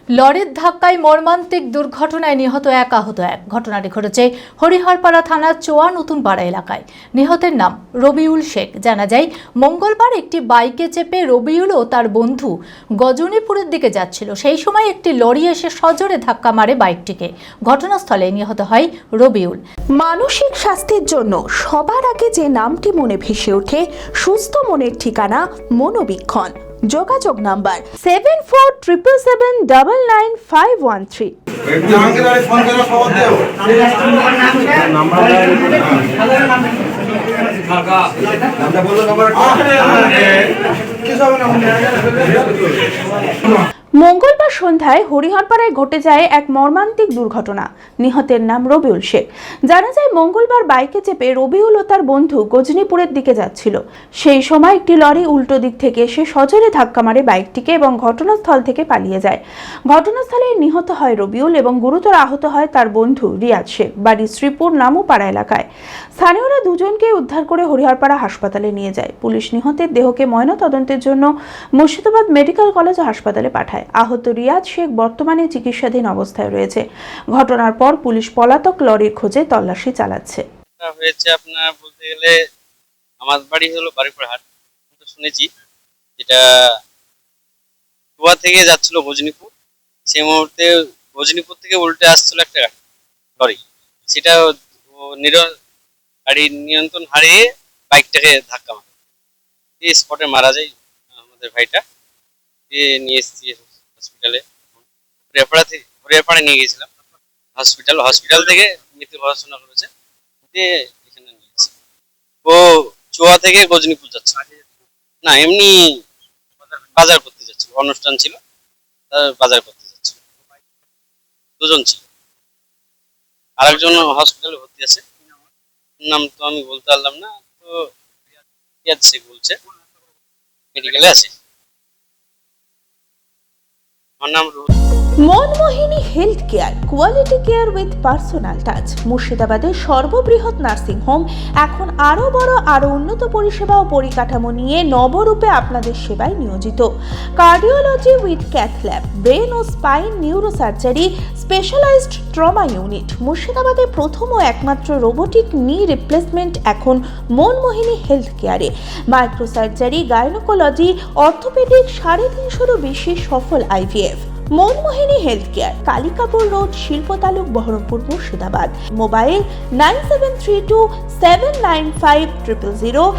লরির ধাক্কায় মর্মান্তিক দুর্ঘটনায় নিহত এক আহত এক। ঘটনাটি ঘটেছে হরিহরপাড়া থানার চোয়া নতুন পাড়া এলাকায়। নিহতের নাম রবিউল শেখ। জানা যায়, মঙ্গলবার একটি বাইকে চেপে রবিউল ও তার বন্ধু গজনীপুরের দিকে যাচ্ছিল। সেই সময় একটি লরি এসে সজোরে ধাক্কা মারে বাইকটিকে। ঘটনাস্থলে নিহত হয় রবিউল। মানসিক স্বাস্থ্যের জন্য সবার আগে যে নামটি মনে ভেসে ওঠে, সুস্থ মনের ঠিকানা মনোবীক্ষণ। যোগাযোগ নাম্বার 7477799513। মঙ্গলবার সন্ধ্যায় হরিহরপাড়ায় ঘটে যায় এক মর্মান্তিক দুর্ঘটনা। নিহতের নাম রবিউল শেখ। জানা যায়, মঙ্গলবার বাইকে চেপে রবিউল ও তার বন্ধু গজনীপুরের দিকে যাচ্ছিল। সেই সময় একটি লরি উল্টো দিক থেকে এসে সজোরে ধাক্কা মারে বাইকটিকে এবং ঘটনাস্থল থেকে পালিয়ে যায়। ঘটনাস্থলে নিহত হয় রবিউল এবং গুরুতর আহত হয় তার বন্ধু রিয়াজ শেখ, বাড়ি শ্রীপুর নামুপাড়া এলাকায়। স্থানীয়রা দুজনকে উদ্ধার করে হরিহরপাড়া হাসপাতালে নিয়ে যায়। পুলিশ নিহতের দেহকে ময়নাতদন্তের জন্য মুর্শিদাবাদ মেডিকেল কলেজ ও হাসপাতালে পাঠায়। আহত রিয়াজ শেখ বর্তমানে চিকিৎসাধীন অবস্থায় রয়েছে। ঘটনার পর পুলিশ পলাতক লরির খোঁজে তল্লাশি চালাচ্ছে। হয়েছে আপনার বলতে গেলে আমার বাড়ি হলো বাড়িপুরহাট, শুনেছি যেটা গোয়া থেকে যাচ্ছিল গজনীপুর। সেই মুহূর্তে গজনীপুর থেকে উল্টে আসছিল একটা লরি, সেটা গাড়ির নিয়ন্ত্রণ হারিয়ে বাইকটাকে ধাক্কা মারে। এই স্পটে মারা যায় আমাদের ভাইটা। নিয়ে এসেছি হসপিটালে, হরিহরপাড়া নিয়ে গেছিলাম হসপিটাল থেকে মৃত্যু ঘোষণা করেছে। এখানে নিয়ে এসেছি। ও চোয়া থেকে গজনীপুর যাচ্ছে না, এমনি বাজার করতে যাচ্ছিল, অনুষ্ঠান ছিল বাজার করতে যাচ্ছিল। দুজন ছিল, আরেকজন হসপিটালে ভর্তি আছে। নাম তো আমি বলতে পারলাম না, তো রিয়াজ শেখ বলছে মেডিকেলে আছে। Manmohini health care, quality care with personal touch. মুর্শিদাবাদের সর্ববৃহৎ নার্সিং হোম এখন আরো বড়, আরো উন্নত পরিষেবা ও পরিকাঠামো নিয়ে নবরূপে আপনাদের সেবায় নিয়োজিত। Cardiology with cath lab, brain ও spine neuro surgery, specialised trauma unit. মুর্শিদাবাদে প্রথম ও একমাত্র রোবোটিক নি রিপ্লেসমেন্ট এখন Monmohini health care. Micro surgery, gynaecology, orthopaedic, 350-এরও বেশি সফল IVF। Monmohini health care, Kalikapur road, শিল্প তালুক, বহরমপুর, মুর্শিদাবাদ। মোবাইল 9732795000।